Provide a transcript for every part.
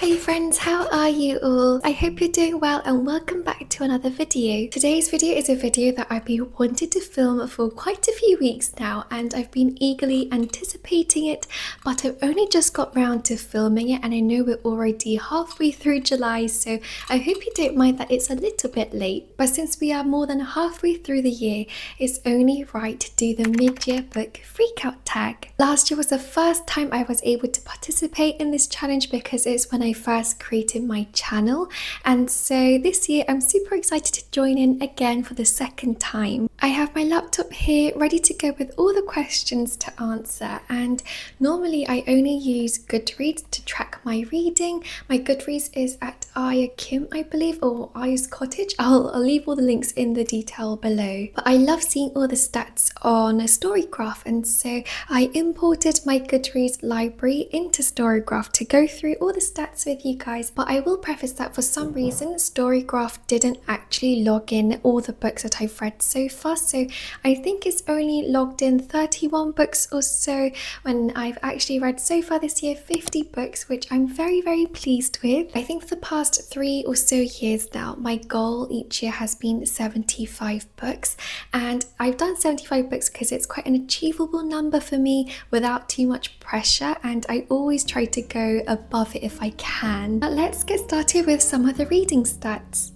Hey friends, how are you all? I hope you're doing well and welcome back to another video. Today's video is a video that I've been wanting to film for quite a few weeks now and I've been eagerly anticipating it, but I've only just got round to filming it and I know we're already halfway through July, so I hope you don't mind that it's a little bit late. But since we are more than halfway through the year, it's only right to do the mid-year book freakout tag. Last year was the first time I was able to participate in this challenge because it's when I first created my channel, and so this year I'm super excited to join in again for the second time. I have my laptop here ready to go with all the questions to answer, and normally I only use Goodreads to track my reading. My Goodreads is at Ahya Kim, I believe, or Ahya's Cottage. I'll leave all the links in the detail below. But I love seeing all the stats on a Storygraph, and so I imported my Goodreads library into Storygraph to go through all the stats with you guys. But I will preface that for some reason Storygraph didn't actually log in all the books that I've read so far, so I think it's only logged in 31 books or so, when I've actually read so far this year 50 books, which I'm very pleased with. I think for the past 3 or so years now, my goal each year has been 75 books, and I've done 75 books because it's quite an achievable number for me without too much pressure, and I always try to go above it if I can. But let's get started with some of the reading stats.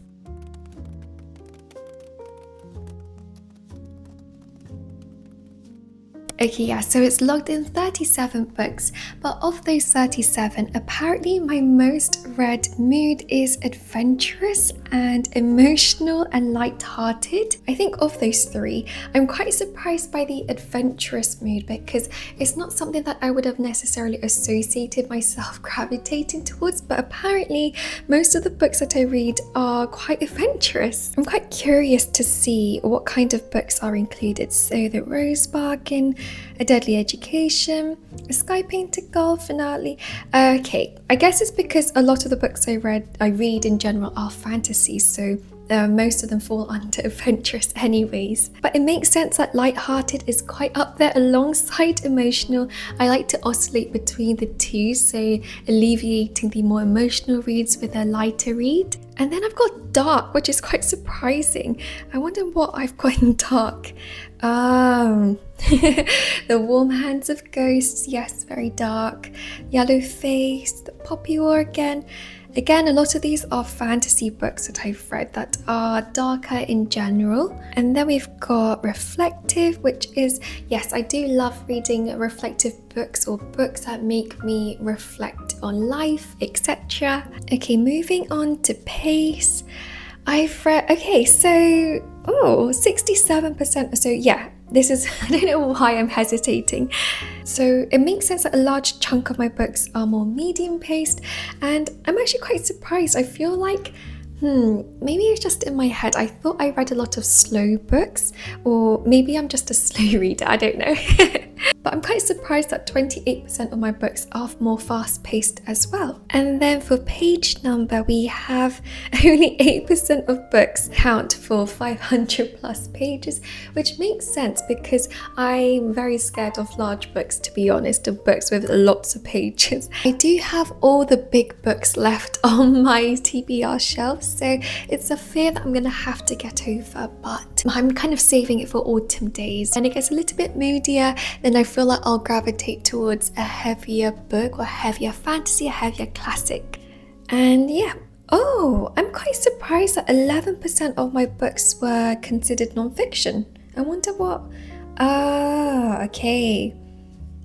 Okay, yeah, so it's logged in 37 books, but of those 37, apparently my most read mood is adventurous and emotional and light-hearted. I think of those 3, I'm quite surprised by the adventurous mood because it's not something that I would have necessarily associated myself gravitating towards, but apparently most of the books that I read are quite adventurous. I'm quite curious to see what kind of books are included. So the Rose Bargain, A Deadly Education, A Sky Painted Girl finale. Okay, I guess it's because a lot of the books I read in general are fantasy, so most of them fall under adventurous anyways. But it makes sense that light-hearted is quite up there alongside emotional. I like to oscillate between the two, so alleviating the more emotional reads with a lighter read. And then I've got dark, which is quite surprising. I wonder what I've got in dark. The Warm Hands of Ghosts, yes, very dark. Yellow Face, The Poppy War again. Again, a lot of these are fantasy books that I've read that are darker in general. And then we've got reflective, which is, yes, I do love reading reflective books or books that make me reflect on life, etc. Okay, moving on to pace. I've read, okay, so, 67% or so, yeah. This is, I don't know why I'm hesitating. So it makes sense that a large chunk of my books are more medium paced, and I'm actually quite surprised. I feel like, maybe it's just in my head. I thought I read a lot of slow books, or maybe I'm just a slow reader, I don't know. But I'm quite surprised that 28% of my books are more fast-paced as well. And then for page number, we have only 8% of books count for 500 plus pages, which makes sense because I'm very scared of large books, to be honest, of books with lots of pages. I do have all the big books left on my TBR shelf, so it's a fear that I'm gonna have to get over, but I'm kind of saving it for autumn days. And it gets a little bit moodier, then I feel like I'll gravitate towards a heavier book or heavier fantasy, a heavier classic. And yeah, I'm quite surprised that 11% of my books were considered non-fiction. I wonder what, okay.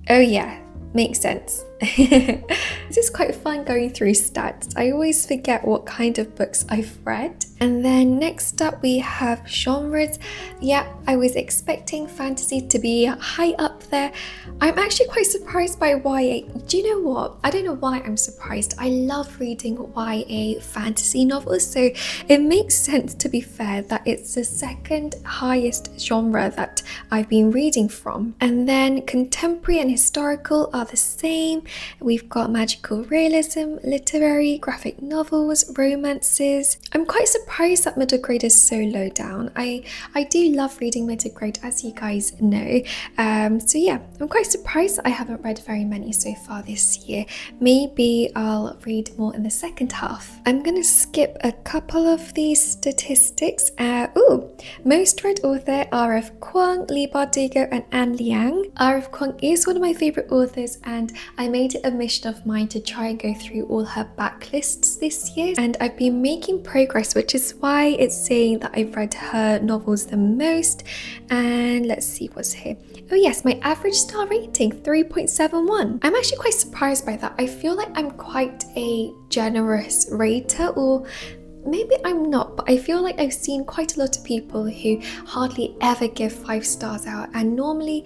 Oh yeah, makes sense. This is quite fun going through stats. I always forget what kind of books I've read. And then next up we have genres. Yeah, I was expecting fantasy to be high up there. I'm actually quite surprised by YA. Do you know what? I don't know why I'm surprised. I love reading YA fantasy novels, so it makes sense, to be fair, that it's the second highest genre that I've been reading from. And then contemporary and historical are the same. We've got magical realism, literary, graphic novels, romances. I'm quite surprised that middle grade is so low down. I do love reading middle grade, as you guys know. So yeah, I'm quite surprised that I haven't read very many so far this year. Maybe I'll read more in the second half. I'm gonna skip a couple of these statistics. Most read author R.F. Kuang, Li Bardugo and Anne Liang. R.F. Kuang is one of my favourite authors, and I made it a mission of mine to try and go through all her backlists this year, and I've been making progress, which is why it's saying that I've read her novels the most. And let's see what's here. Oh yes, my average star rating 3.71. I'm actually quite surprised by that. I feel like I'm quite a generous rater, or maybe I'm not, but I feel like I've seen quite a lot of people who hardly ever give 5 stars out, and normally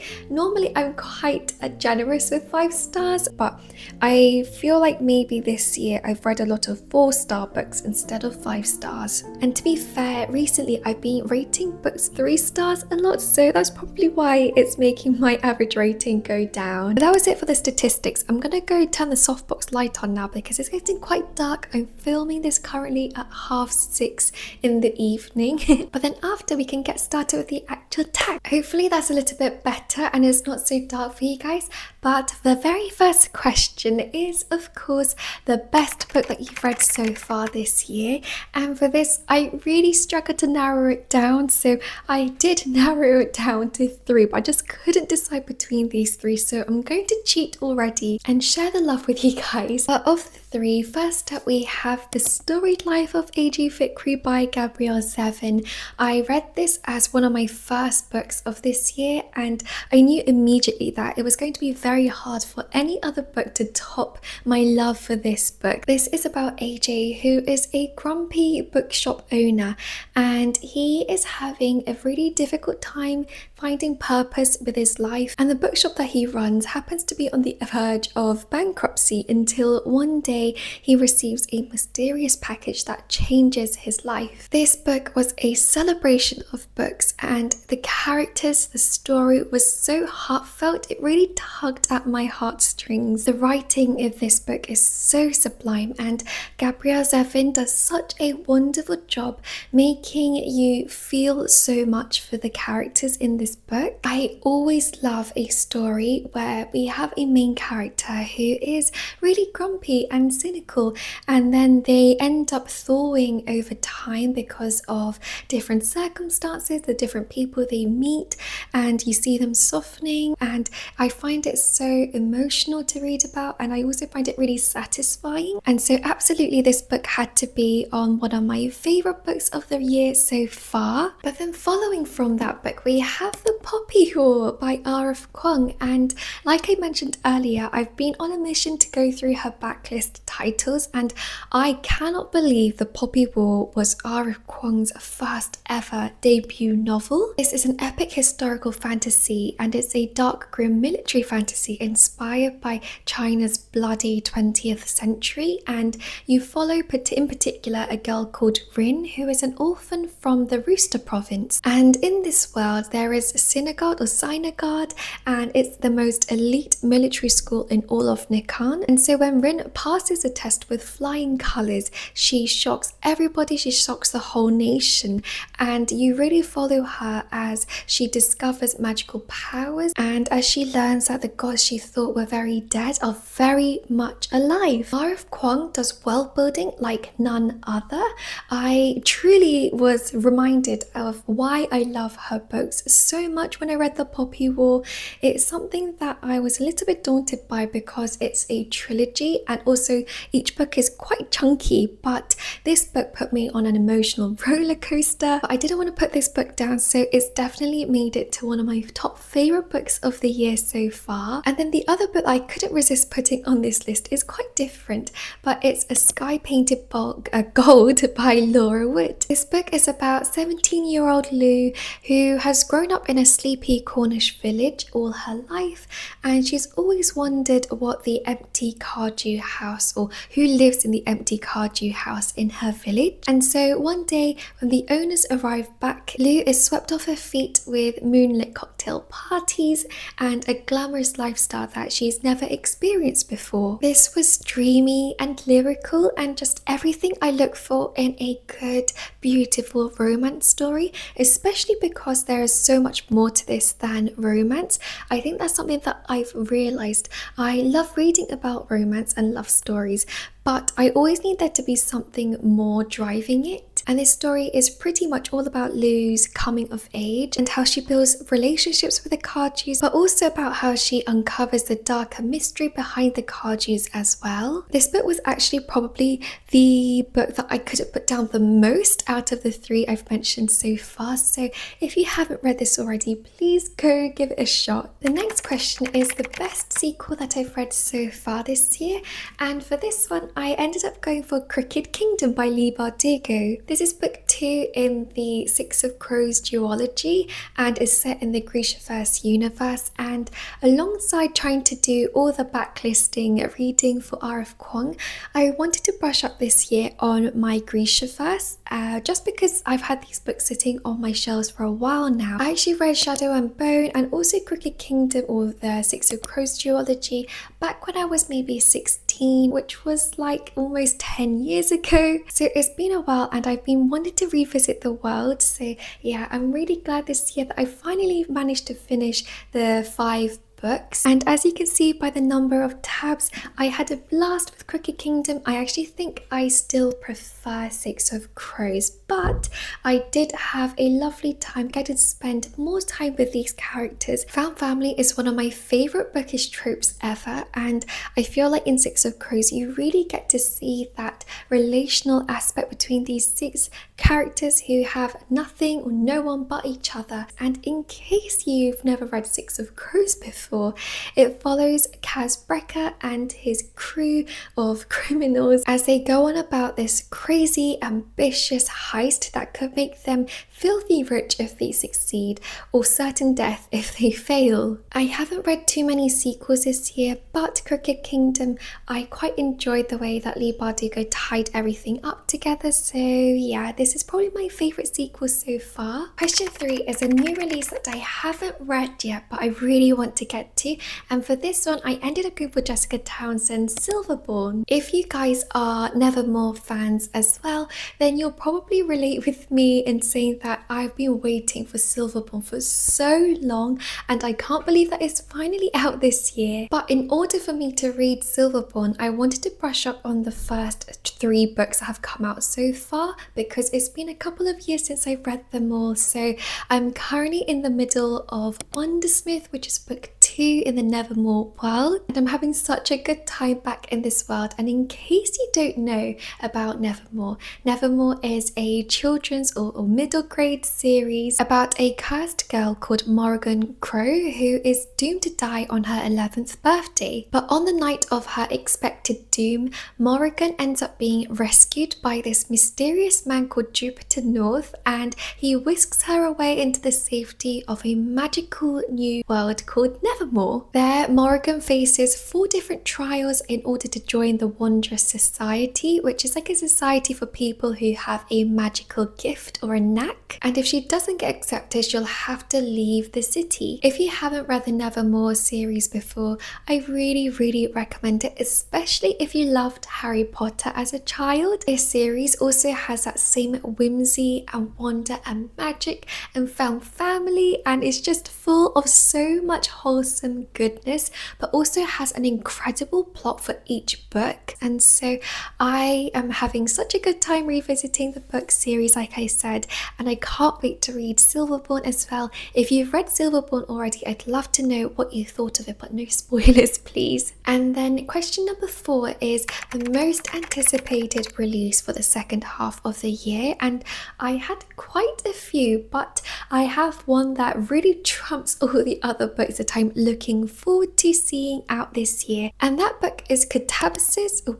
I'm quite generous with 5 stars, but I feel like maybe this year I've read a lot of 4-star books instead of 5 stars. And to be fair, recently I've been rating books 3 stars a lot, so that's probably why it's making my average rating go down. But that was it for the statistics. I'm gonna go turn the softbox light on now because it's getting quite dark. I'm filming this currently at 6:30 in the evening, but then after we can get started with the actual tag. Hopefully that's a little bit better and it's not so dark for you guys. But the very first question is, of course, the best book that you've read so far this year. And for this, I really struggled to narrow it down. So I did narrow it down to 3, but I just couldn't decide between these 3. So I'm going to cheat already and share the love with you guys. But of the 3, first up we have The Storied Life of A.G. Fikri by Gabrielle Zevin. I read this as one of my first books of this year, and I knew immediately that it was going to be very hard for any other book to top my love for this book. This is about AJ, who is a grumpy bookshop owner, and he is having a really difficult time finding purpose with his life, and the bookshop that he runs happens to be on the verge of bankruptcy until one day he receives a mysterious package that changes his life. This book was a celebration of books, and the characters, the story was so heartfelt. It really tugged at my heartstrings. The writing of this book is so sublime, and Gabrielle Zevin does such a wonderful job making you feel so much for the characters in this book. I always love a story where we have a main character who is really grumpy and cynical, and then they end up thawing over time because of different circumstances, the different people they meet, and you see them softening, and I find it so emotional to read about, and I also find it really satisfying. And so absolutely this book had to be on one of my favorite books of the year so far. But then following from that book we have The Poppy Whore by R.F. Kuang, and like I mentioned earlier, I've been on a mission to go through her backlist titles, and I cannot believe The Poppy Whore was R.F. Kuang's first ever debut novel. This is an epic historical fantasy, and it's a dark grim military fantasy inspired by China's bloody 20th century, and you follow in particular a girl called Rin, who is an orphan from the Rooster province. And in this world there is a synagogue, and it's the most elite military school in all of Nikan. And so when Rin passes a test with flying colours, she shocks everybody, she shocks the whole nation, and you really follow her as she discovers magical powers, and as she learns that the gods she thought were very dead are very much alive. R.F. Kuang does world building like none other. I truly was reminded of why I love her books so much when I read The Poppy Whore. It's something that I was a little bit daunted by because it's a trilogy, and also each book is quite chunky, but this book put me on an emotional roller coaster. But I didn't want to put this book down, so it's definitely made it to one of my top favorite books of the year so far. And then the other book I couldn't resist putting on this list is quite different, but it's A Sky Painted Gold by Laura Wood. This book is about 17-year-old Lou, who has grown up up in a sleepy Cornish village all her life, and she's always wondered what the empty Cardew house, or who lives in the empty Cardew house in her village. And so one day when the owners arrive back, Lou is swept off her feet with moonlit cocktail parties and a glamorous lifestyle that she's never experienced before. This was dreamy and lyrical and just everything I look for in a good, beautiful romance story, especially because there is so much more to this than romance. I think that's something that I've realized. I love reading about romance and love stories, but I always need there to be something more driving it. And this story is pretty much all about Lou's coming of age and how she builds relationships with the Cardews, but also about how she uncovers the darker mystery behind the Cardews as well. This book was actually probably the book that I could have put down the most out of the 3 I've mentioned so far. So if you haven't read this already, please go give it a shot. The next question is the best sequel that I've read so far this year. And for this one, I ended up going for Crooked Kingdom by Leigh Bardugo. This is book 2 in the Six of Crows duology and is set in the Grishaverse universe. And alongside trying to do all the backlisting reading for R.F. Kuang, I wanted to brush up this year on my Grishaverse, just because I've had these books sitting on my shelves for a while now. I actually read Shadow and Bone and also Crooked Kingdom, or the Six of Crows duology, back when I was maybe 16, which was like almost 10 years ago. So it's been a while and I've been wanting to revisit the world. So yeah, I'm really glad this year that I finally managed to finish the 5 books. And as you can see by the number of tabs, I had a blast with Crooked Kingdom. I actually think I still prefer Six of Crows, but I did have a lovely time getting to spend more time with these characters. Found family is one of my favorite bookish tropes ever, and I feel like in Six of Crows you really get to see that relational aspect between these 6 characters who have nothing or no one but each other. And in case you've never read Six of Crows before, it follows Kaz Brecker and his crew of criminals as they go on about this crazy, ambitious heist that could make them filthy rich if they succeed, or certain death if they fail. I haven't read too many sequels this year, but Crooked Kingdom, I quite enjoyed the way that Leigh Bardugo tied everything up together. So yeah, this is probably my favourite sequel so far. Question 3 is a new release that I haven't read yet, but I really want to get to, and for this one I ended up going for Jessica Townsend's Silverborn. If you guys are Nevermore fans as well, then you'll probably relate with me in saying that I've been waiting for Silverborn for so long, and I can't believe that it's finally out this year. But in order for me to read Silverborn, I wanted to brush up on the first 3 books that have come out so far, because it's been a couple of years since I've read them all. So I'm currently in the middle of Wondersmith, which is book 2 in the Nevermore world, and I'm having such a good time back in this world. And in case you don't know about Nevermore, Nevermore is a children's or middle grade series about a cursed girl called Morrigan Crow who is doomed to die on her 11th birthday. But on the night of her expected doom, Morrigan ends up being rescued by this mysterious man called Jupiter North, and he whisks her away into the safety of a magical new world called Nevermore. There, Morrigan faces 4 different trials in order to join the Wanderers Society, which is like a society for people who have a magical gift or a knack. And if she doesn't get accepted, she'll have to leave the city. If you haven't read the Nevermore series before, I really recommend it, especially if you loved Harry Potter as a child. This series also has that same whimsy and wonder and magic and found family, and it's just full of so much wholesome goodness, but also has an incredible plot for each book. And so I am having such a good time revisiting the book series, like I said, and I can't wait to read Silverborn as well. If you've read Silverborn already, I'd love to know what you thought of it, but no spoilers please. And then question number 4 is the most anticipated release for the second half of the year, and I had quite a few, but I have one that really trumps all the other books that I'm looking forward to seeing out this year, and that book is Catabasis, or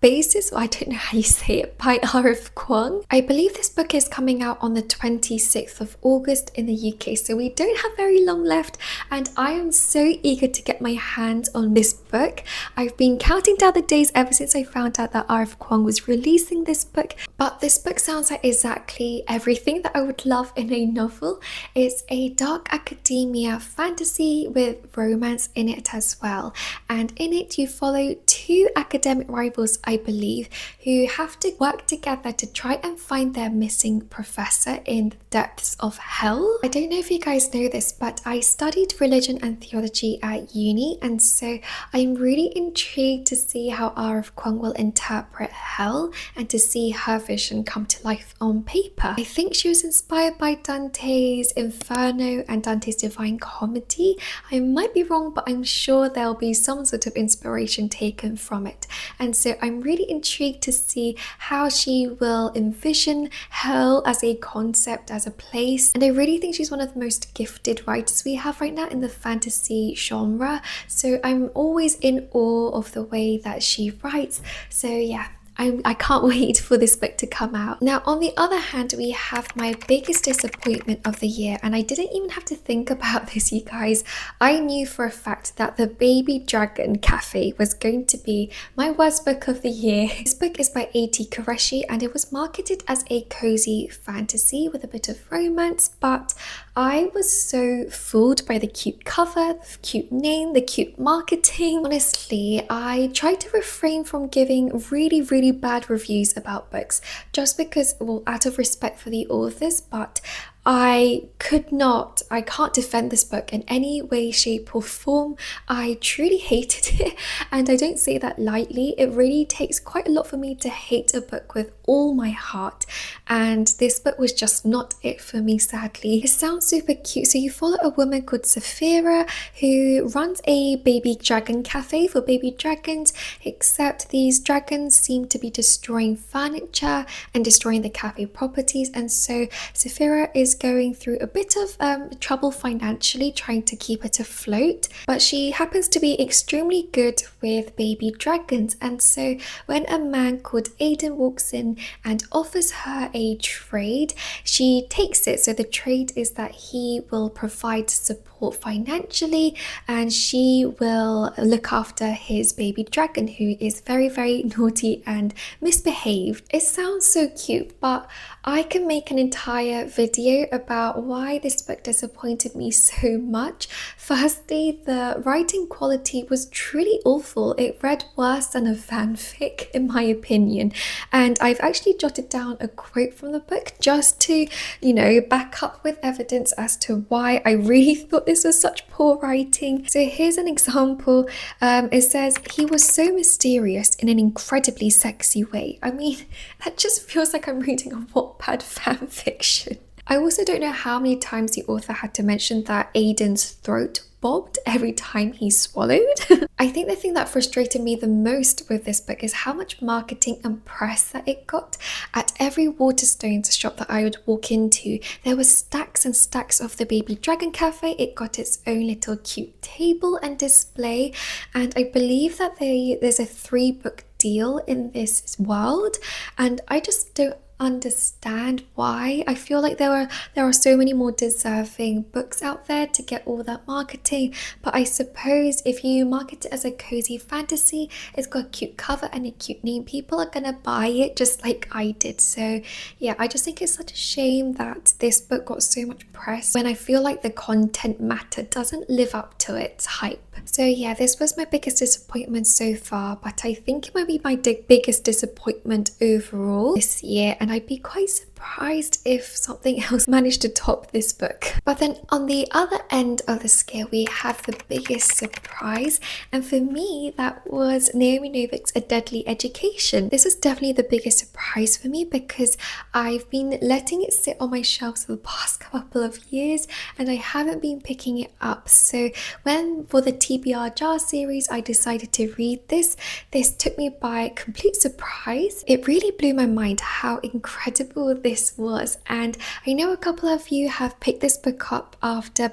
Basis, or I don't know how you say it, by R.F. Kuang. I believe this book is coming out on the 26th of August in the UK, so we don't have very long left, and I am so eager to get my hands on this book. I've been counting down the days ever since I found out that R.F. Kuang was releasing this book, but this book sounds like exactly everything that I would love in a novel. It's a dark academia fantasy with romance in it as well, and in it you follow two academic rivals, I believe, who have to work together to try and find their missing professor in the depths of hell. I don't know if you guys know this, but I studied religion and theology at uni, and so I'm really intrigued to see how R.F. Kuang will interpret hell and to see her vision come to life on paper. I think she was inspired by Dante's Inferno and Dante's Divine Comedy. I might be wrong, but I'm sure there'll be some sort of inspiration taken from it. And so I'm really intrigued to see how she will envision hell as a concept, as a place. And I really think she's one of the most gifted writers we have right now in the fantasy genre. So I'm always in awe of the way that she writes. So yeah, I can't wait for this book to come out. Now, on the other hand, we have my biggest disappointment of the year, and I didn't even have to think about this, you guys. I knew for a fact that The Baby Dragon Cafe was going to be my worst book of the year. This book is by A.T. Qureshi, and it was marketed as a cozy fantasy with a bit of romance, but I was so fooled by the cute cover, the cute name, the cute marketing. Honestly, I tried to refrain from giving really bad reviews about books just because, well, out of respect for the authors, but I can't defend this book in any way, shape or form. I truly hated it, and I don't say that lightly. It really takes quite a lot for me to hate a book with all my heart, and this book was just not it for me, sadly. It sounds super cute. So you follow a woman called Saphira who runs a baby dragon cafe for baby dragons, except these dragons seem to be destroying furniture and destroying the cafe properties, and so Saphira is going through a bit of trouble financially, trying to keep it afloat, but she happens to be extremely good with baby dragons. And so when a man called Aiden walks in and offers her a trade, she takes it. So the trade is that he will provide support financially and she will look after his baby dragon, who is very naughty and misbehaved. It sounds so cute, but I can make an entire video about why this book disappointed me so much. Firstly, the writing quality was truly awful. It read worse than a fanfic, in my opinion. And I've actually jotted down a quote from the book just to, back up with evidence as to why I really thought this was such poor writing. So here's an example. It says, "He was so mysterious in an incredibly sexy way." I mean, that just feels like I'm reading a Wattpad fan fiction. I also don't know how many times the author had to mention that Aiden's throat bobbed every time he swallowed. I think the thing that frustrated me the most with this book is how much marketing and press that it got. At every Waterstones shop that I would walk into, there were stacks and stacks of the Baby Dragon Cafe. It got its own little cute table and display, and I believe that there's a 3-book deal in this world, and I just don't understand why. I feel like there are so many more deserving books out there to get all that marketing, but I suppose if you market it as a cozy fantasy, it's got a cute cover and a cute name, people are gonna buy it just like I did. So yeah, I just think it's such a shame that this book got so much press when I feel like the content matter doesn't live up to its hype. So yeah, this was my biggest disappointment so far, but I think it might be my biggest disappointment overall this year, and I'd be quite surprised if something else managed to top this book. But then on the other end of the scale, we have the biggest surprise, and for me that was Naomi Novik's A Deadly Education. This was definitely the biggest surprise for me because I've been letting it sit on my shelves for the past couple of years and I haven't been picking it up. So when for the TBR Jar series I decided to read this took me by complete surprise. It really blew my mind how incredible this this was, and I know a couple of you have picked this book up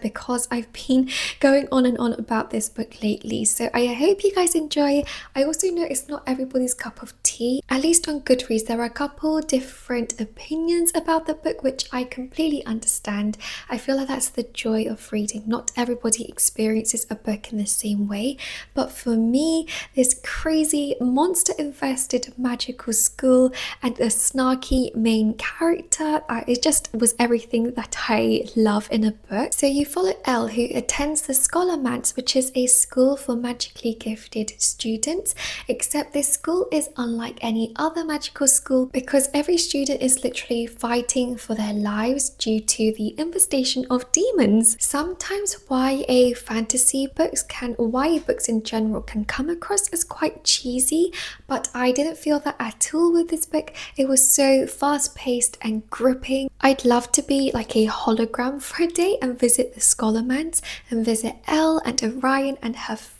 because I've been going on and on about this book lately, so I hope you guys enjoy. I also know it's not everybody's cup of tea. At least on Goodreads there are a couple different opinions about the book, which I completely understand. I feel like that's the joy of reading. Not everybody experiences a book in the same way, but for me, this crazy monster infested magical school and a snarky main character, it just was everything that I love in a book. So you follow Elle, who attends the Scholar Manse, which is a school for magically gifted students, except this school is unlike any other magical school because every student is literally fighting for their lives due to the infestation of demons. Sometimes YA fantasy books YA books in general can come across as quite cheesy, but I didn't feel that at all with this book. It was so fast-paced and gripping. I'd love to be like a hologram for a day and visit the Scholar Manse and visit Elle and Orion and her friends.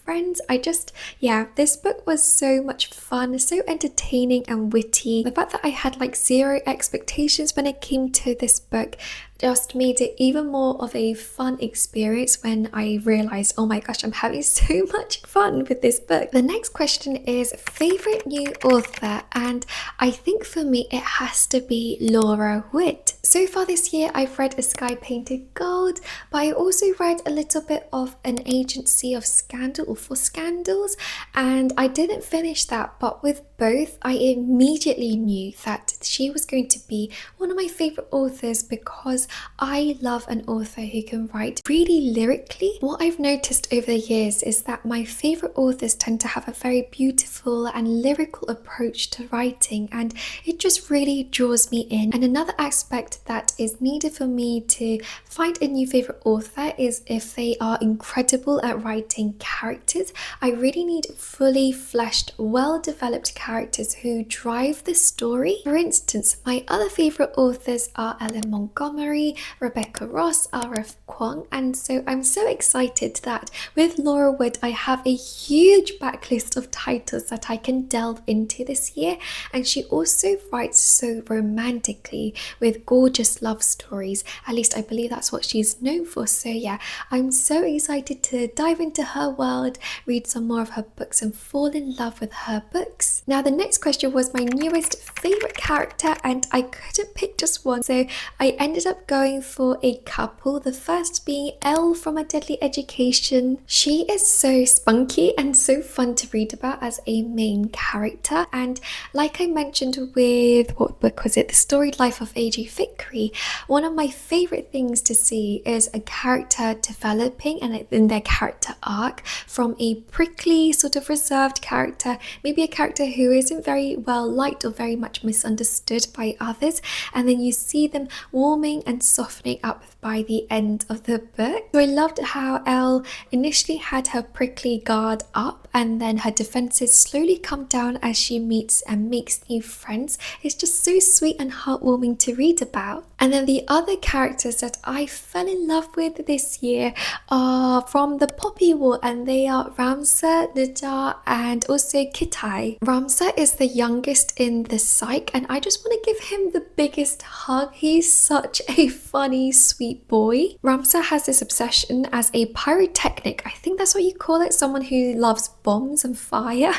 This book was so much fun, so entertaining and witty. The fact that I had like zero expectations when it came to this book just made it even more of a fun experience when I realized, oh my gosh, I'm having so much fun with this book. The next question is favorite new author, and I think for me it has to be Laura Wood. So far this year I've read A Sky Painted Gold, but I also read a little bit of An Agency of Scandal or For Scandals, and I didn't finish that, but with both I immediately knew that she was going to be one of my favorite authors because I love an author who can write really lyrically. What I've noticed over the years is that my favorite authors tend to have a very beautiful and lyrical approach to writing, and it just really draws me in. And another aspect that is needed for me to find a new favorite author is if they are incredible at writing characters. I really need fully fleshed, well-developed characters who drive the story. For instance, my other favorite authors are Ellen Montgomery, Rebecca Ross, R.F. Kuang, and so I'm so excited that with Laura Wood I have a huge backlist of titles that I can delve into this year. And she also writes so romantically with gorgeous love stories. At least I believe that's what she's known for. So yeah, I'm so excited to dive into her world, read some more of her books and fall in love with her books. Now the next question was my newest favorite character, and I couldn't pick just one, so I ended up going for a couple. The first being Elle from A Deadly Education. She is so spunky and so fun to read about as a main character, and like I mentioned with, what book was it, The Storied Life of A.G. Thackeray, one of my favorite things to see is a character developing and in their character arc from a prickly sort of reserved character, maybe a character who isn't very well liked or very much misunderstood by others, and then you see them warming and softening up by the end of the book. So I loved how Elle initially had her prickly guard up and then her defenses slowly come down as she meets and makes new friends. It's just so sweet and heartwarming to read about. And then the other characters that I fell in love with this year are from the Poppy War, and they are Ramsa, Najar, and also Kitai. Ramsa is the youngest in the psych, and I just want to give him the biggest hug. He's such a funny, sweet boy. Ramsa has this obsession as a pyrotechnic. I think that's what you call it, someone who loves bombs and fire,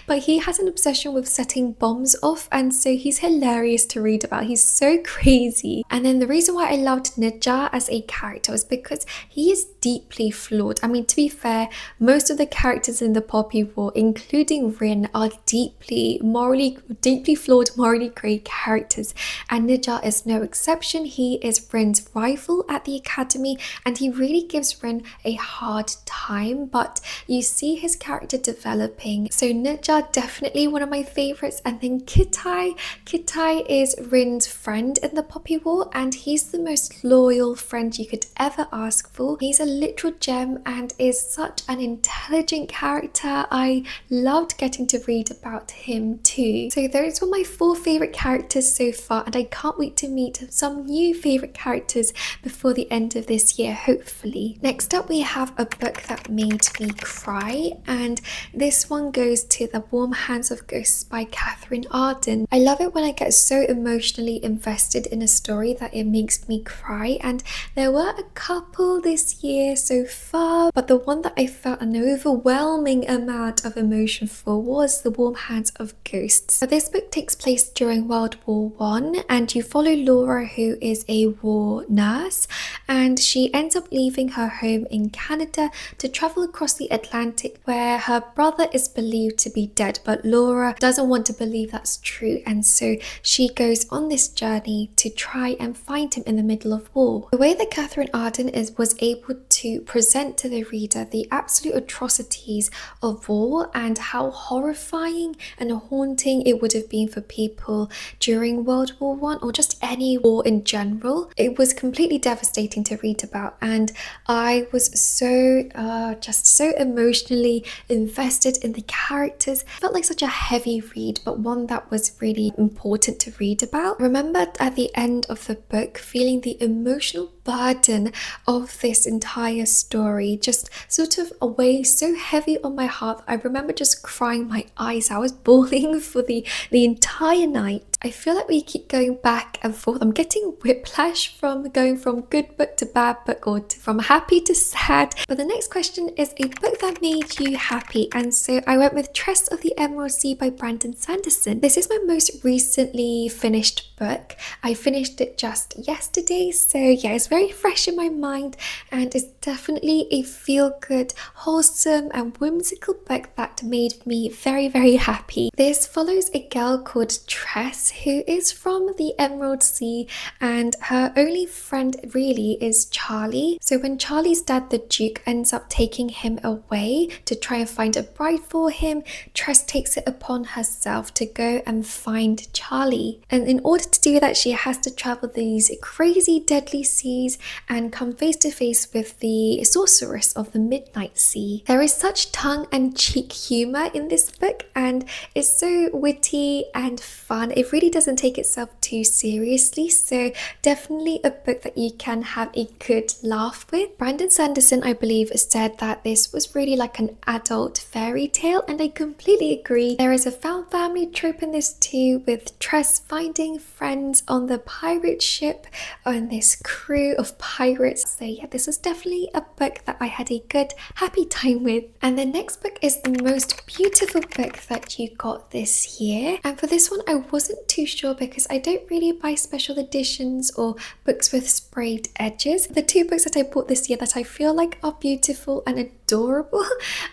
but he has an obsession with setting bombs off, and so he's hilarious to read about. He's so crazy. And then the reason why I loved Najar as a character was because he is deeply flawed. I mean, to be fair, most of the characters in the Poppy War, including Rin, are deeply flawed, morally grey characters, and Najar is no exception. He is Rin's rival at the academy, and he really gives Rin a hard time, but you see his character developing. So Najar, definitely one of my favourites. And then Kitai is Rin's friend in the Poppy War, and he's the most loyal friend you could ever ask for. He's a literal gem and is such an intelligent character. I loved getting to read about him too. So those were my 4 favourite characters so far, and I can't wait to meet some new favourite characters before the end of this year, hopefully. Next up we have a book that made me cry, and this one goes to The Warm Hands of Ghosts by Catherine Arden. I love it when I get so emotionally invested in a story that it makes me cry, and there were a couple this year so far, but the one that I felt an overwhelming amount of emotion for was The Warm Hands of Ghosts. So this book takes place during World War I, and you follow Laura, who is a war nurse, and she ends up leaving her home in Canada to travel across the Atlantic, where her brother is believed to be dead, but Laura doesn't want to believe that's true, and so she goes on this journey to try and find him in the middle of war. The way that Catherine Arden was able to present to the reader the absolute atrocities of war and how horrifying and haunting it would have been for people during World War I, or just any war in general, it was completely devastating to read about, and I was just so emotionally invested in the characters. It felt like such a heavy read, but one that was really important to read about. I remember at the end of the book feeling the emotional burden of this entire story just sort of weigh so heavy on my heart. I remember just crying my eyes out. I was bawling for the entire night. I feel like we keep going back and forth. I'm getting whiplash from going from good book to bad book, or from happy to sad. But the next question is a book that made you happy, and so I went with Tress of the Emerald Sea by Brandon Sanderson. This is my most recently finished book. I finished it just yesterday, so yeah, it's very fresh in my mind, and it's definitely a feel-good, wholesome and whimsical book that made me very, very happy. This follows a girl called Tress, who is from the Emerald Sea, and her only friend really is Charlie. So when Charlie's dad, the Duke, ends up taking him away to try and find a bride for him, Tress takes it upon herself to go and find Charlie. And in order to do that, she has to travel these crazy deadly seas and come face to face with the sorceress of the Midnight Sea. There is such tongue-and-cheek humor in this book, and it's so witty and fun. It really doesn't take itself too seriously, so definitely a book that you can have a good laugh with. Brandon Sanderson, I believe, said that this was really like an adult fairy tale, and I completely agree. There is a found family trope in this too, with Tress finding friends on the pirate ship on this crew of pirates. So yeah, this was definitely a book that I had a good happy time with. And the next book is the most beautiful book that you got this year, and for this one I wasn't too sure because I don't really buy special editions or books with sprayed edges. The two books that I bought this year that I feel like are beautiful and adorable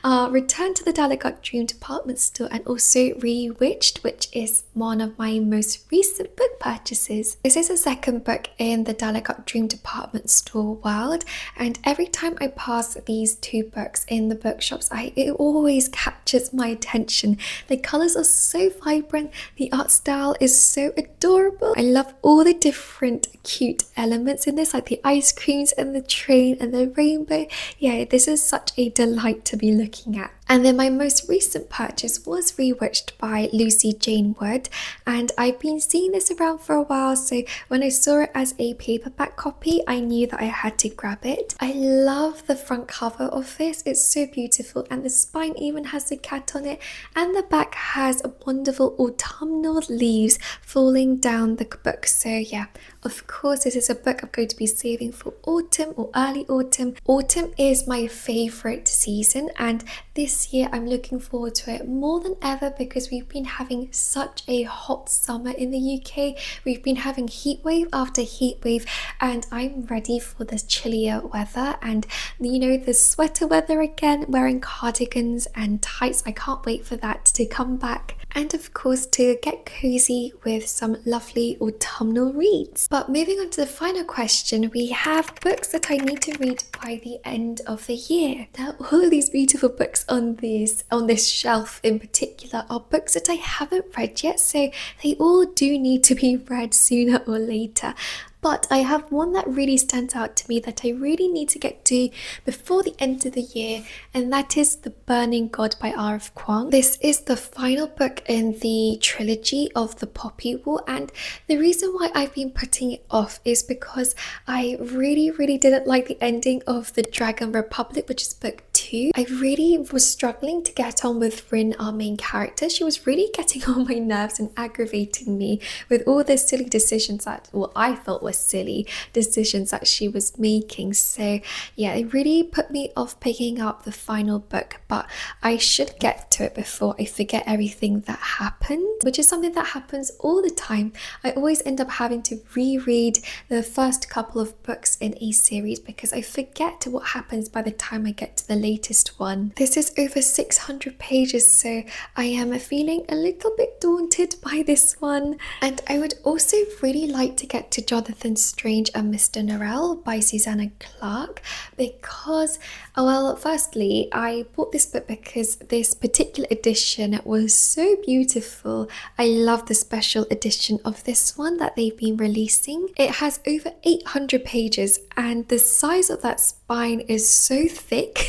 are Return to the Delicate Dream department store and also Rewitched, which is one of my most recent book purchases. This is the second book in the Delicate Dream department store world, and every time I pass these two books in the bookshops, it always captures my attention. The colours are so vibrant, the art style is so adorable. I love all the different cute elements in this, like the ice creams and the train and the rainbow. Yeah, this is such a delight to be looking at. And then my most recent purchase was Rewitched by Lucy Jane Wood, and I've been seeing this around for a while, so when I saw it as a paperback copy, I knew that I had to grab it. I love the front cover of this, it's so beautiful, and the spine even has a cat on it, and the back has wonderful autumnal leaves falling down the book. So yeah, of course this is a book I'm going to be saving for autumn or early autumn. Autumn is my favourite season, and this year I'm looking forward to it more than ever because we've been having such a hot summer in the UK. We've been having heat wave after heat wave, and I'm ready for the chillier weather and, you know, the sweater weather again, wearing cardigans and tights. I can't wait for that to come back, and of course to get cozy with some lovely autumnal reads. But moving on to the final question, we have books that I need to read by the end of the year. Now, all of these beautiful books on this shelf in particular are books that I haven't read yet, so they all do need to be read sooner or later. But I have one that really stands out to me that I really need to get to before the end of the year, and that is The Burning God by R.F. Kuang. This is the final book in the trilogy of the Poppy War, and the reason why I've been putting it off is because I really didn't like the ending of The Dragon Republic, which is book 2. 2. I really was struggling to get on with Rin, our main character. She was really getting on my nerves and aggravating me with all the silly decisions that, well, I felt were silly decisions that she was making. So yeah, it really put me off picking up the final book, but I should get to it before I forget everything that happened, which is something that happens all the time. I always end up having to reread the first couple of books in a series because I forget what happens by the time I get to the latest one. This is over 600 pages, so I am feeling a little bit daunted by this one. And I would also really like to get to Jonathan Strange and Mr. Norrell by Susanna Clarke because, well, firstly, I bought this book because this particular edition was so beautiful. I love the special edition of this one that they've been releasing. It has over 800 pages and the size of that spine is so thick.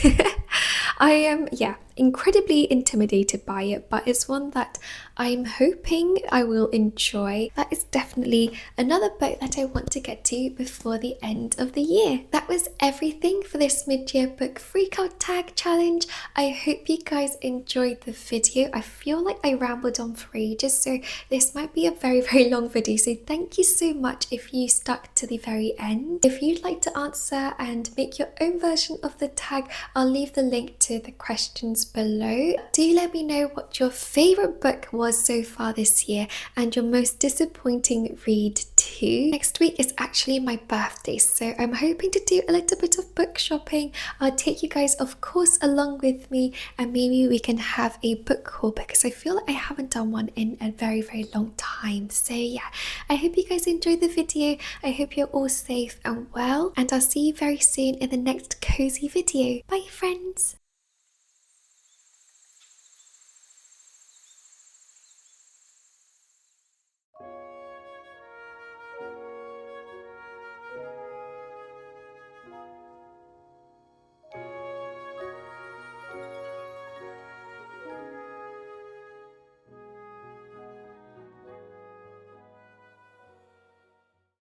I am, incredibly intimidated by it, but it's one that I'm hoping I will enjoy. That is definitely another book that I want to get to before the end of the year. That was everything for this mid-year book freakout tag challenge. I hope you guys enjoyed the video. I feel like I rambled on for ages, so this might be a very long video, so thank you so much if you stuck to the very end. If you'd like to answer and make your own version of the tag, I'll leave the link to the questions below. Do let me know what your favorite book was so far this year and your most disappointing read too. Next week is actually my birthday, so I'm hoping to do a little bit of book shopping. I'll take you guys, of course, along with me, and maybe we can have a book haul because I feel like I haven't done one in a very long time. So yeah, I hope you guys enjoyed the video. I hope you're all safe and well, and I'll see you very soon in the next cozy video. Bye friends.